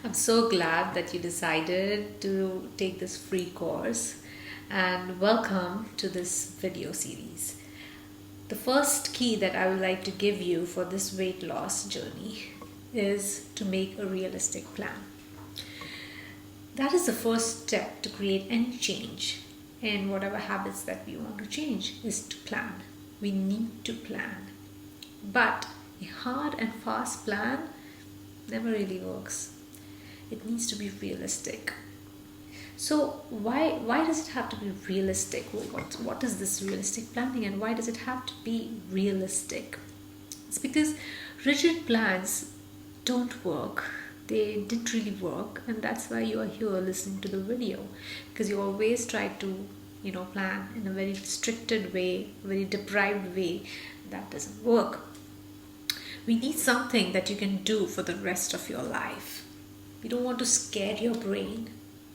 I'm so glad that you decided to take this free course and welcome to this video series. The first key that I would like to give you for this weight loss journey is to make a realistic plan. That is the first step to create any change in whatever habits that we want to change is to plan. We need to plan. But a hard and fast plan never really works. It needs to be realistic. So why does it have to be realistic? What is this realistic planning and why does it have to be realistic? It's because rigid plans don't work. They didn't really work, and that's why you are here listening to the video, because you always try to plan in a very restricted way, very deprived way. That doesn't work. We need something that you can do for the rest of your life. We don't want to scare your brain,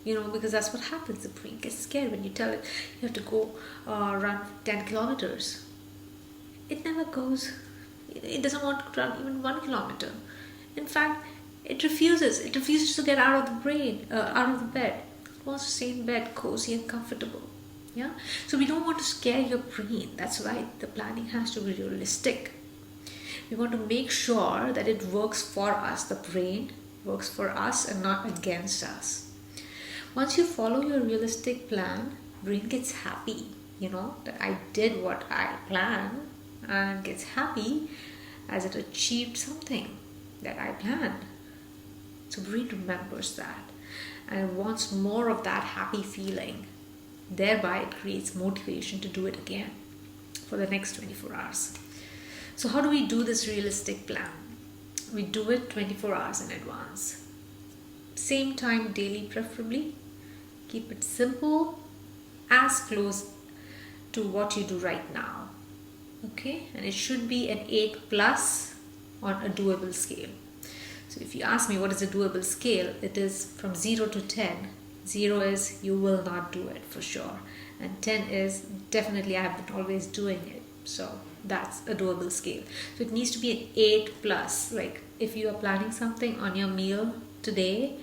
because that's what happens. The brain gets scared when you tell it you have to go run 10 kilometers. It never goes. It doesn't want to run even 1 kilometer. In fact, it refuses. It refuses to get out of the bed. It wants to stay in bed, cozy and comfortable. Yeah. So we don't want to scare your brain. That's why the planning has to be realistic. We want to make sure that it works for us. The brain works for us and not against us. Once you follow your realistic plan, brain gets happy, that I did what I planned, and gets happy as it achieved something that I planned. So brain remembers that and it wants more of that happy feeling. Thereby it creates motivation to do it again for the next 24 hours. So how do we do this realistic plan? We do it 24 hours in advance. Same time daily preferably. Keep it simple, as close to what you do right now. Okay? And it should be an 8 plus on a doable scale. So if you ask me what is a doable scale, it is from 0 to 10. 0 is you will not do it for sure. And 10 is definitely I have been always doing it. So that's a doable scale. So it needs to be an 8 plus. Like if you are planning something on your meal today,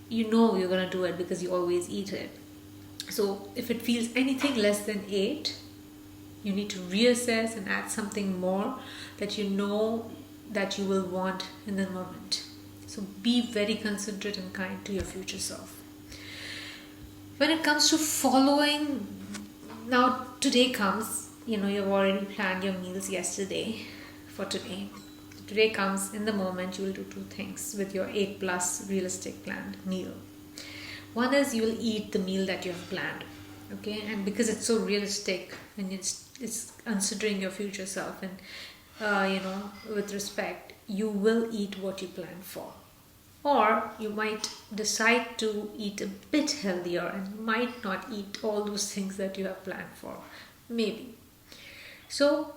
you're going to do it because you always eat it. So if it feels anything less than 8, you need to reassess and add something more that that you will want in the moment. So be very considerate and kind to your future self. When it comes to following, now today comes, you've already planned your meals yesterday for today. Today comes in the moment, you will do two things with your 8 plus realistic planned meal. One is you will eat the meal that you have planned. Okay, and because it's so realistic and it's considering your future self and with respect, you will eat what you plan for. Or you might decide to eat a bit healthier and might not eat all those things that you have planned for. Maybe. So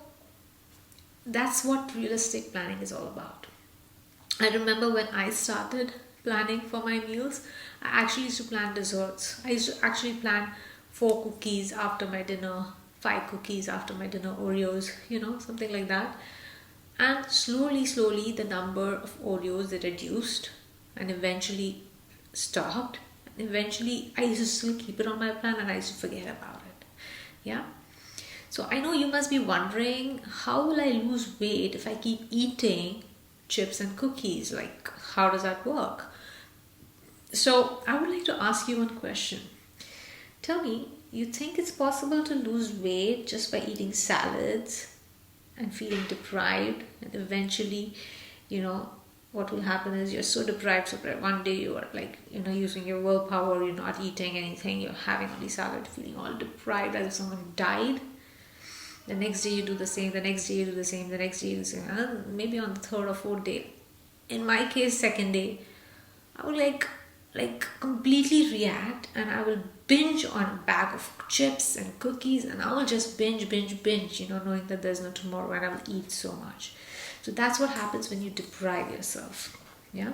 that's what realistic planning is all about. I remember when I started planning for my meals, I actually used to plan desserts. I used to actually plan 4 cookies after my dinner, 5 cookies after my dinner, Oreos, something like that. And slowly, the number of Oreos that reduced and eventually stopped. And eventually, I used to still keep it on my plan and I used to forget about it. Yeah. So I know you must be wondering, how will I lose weight if I keep eating chips and cookies? Like, how does that work? So I would like to ask you one question. Tell me, you think it's possible to lose weight just by eating salads and feeling deprived, and eventually, what will happen is you're so deprived, so that one day you are using your willpower, you're not eating anything, you're having only salad, feeling all deprived as if someone died. The next day you do the same, the next day you do the same, the next day you do the same, and maybe on the third or fourth day, in my case second day, I would like completely react and I will binge on a bag of chips and cookies and I will just binge, knowing that there's no tomorrow and I will eat so much. So that's what happens when you deprive yourself. Yeah.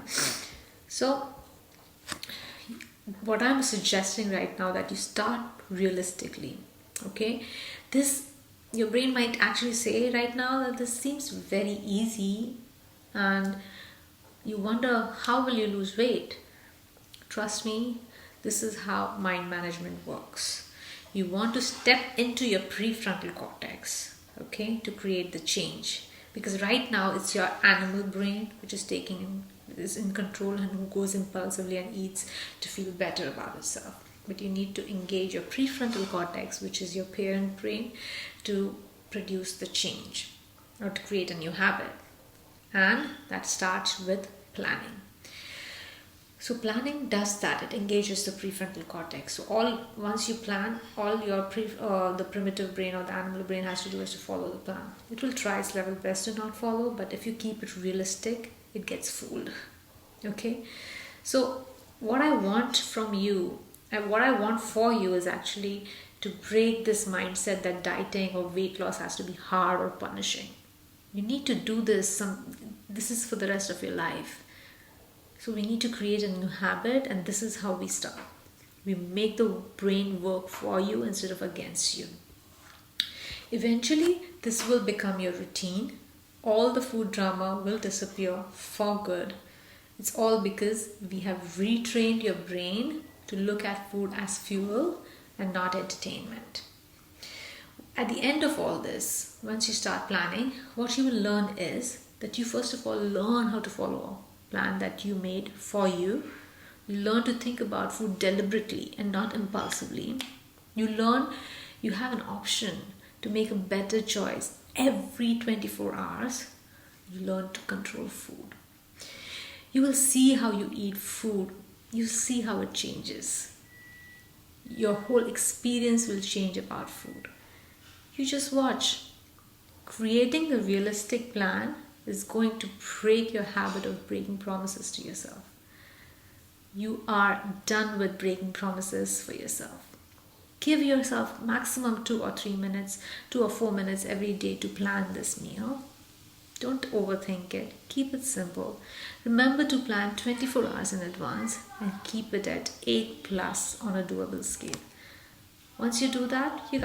So what I'm suggesting right now, that you start realistically. Okay. Your brain might actually say right now that this seems very easy and You wonder, how will you lose weight? Trust me, this is how mind management works. You want to step into your prefrontal cortex, okay, to create the change. Because right now it's your animal brain which is in control and who goes impulsively and eats to feel better about itself. But you need to engage your prefrontal cortex, which is your parent brain, to produce the change or to create a new habit. And that starts with planning. So planning does that. It engages the prefrontal cortex. So once you plan, all your the primitive brain or the animal brain has to do is to follow the plan. It will try its level best to not follow, but if you keep it realistic, it gets fooled. Okay. So what I want from you and what I want for you is actually to break this mindset that dieting or weight loss has to be hard or punishing. You need to do this. This is for the rest of your life. So we need to create a new habit, and this is how we start. We make the brain work for you instead of against you. Eventually, this will become your routine. All the food drama will disappear for good. It's all because we have retrained your brain to look at food as fuel and not entertainment. At the end of all this, once you start planning, what you will learn is that you first of all learn how to follow plan that you made for you. You learn to think about food deliberately and not impulsively. You learn you have an option to make a better choice every 24 hours. You learn to control food. You will see how you eat food. You see how it changes. Your whole experience will change about food. You just watch. Creating a realistic plan is going to break your habit of breaking promises to yourself. You are done with breaking promises for yourself. Give yourself maximum 2 or 3 minutes, 2 or 4 minutes every day to plan this meal. Don't overthink it. Keep it simple. Remember to plan 24 hours in advance and keep it at 8+ on a doable scale. Once you do that, you got